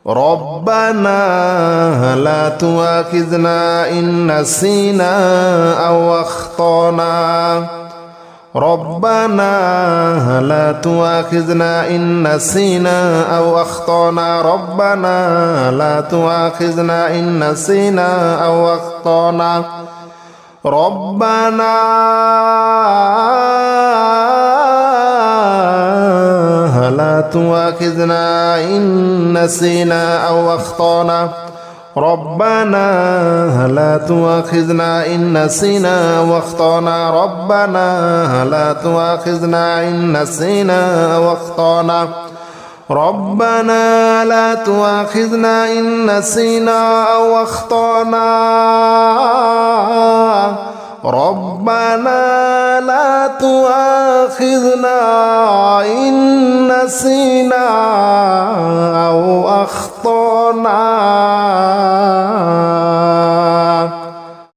ربنا لا تؤاخذنا إن نسينا أو أخطأنا ربنا لا تؤاخذنا إن نسينا أو أخطأنا ربنا لا تؤاخذنا إن نسينا أو أخطأنا ربنا لا تؤاخذنا إن نسينا أو أخطأنا ربنا لا تؤاخذنا إن نسينا واخطأنا ربنا لا تؤاخذنا إن نسينا واخطأنا ربنا لا تؤاخذنا إن نسينا أو أخطأنا ربنا لا تؤاخذنا إن نسينا أو أخطأنا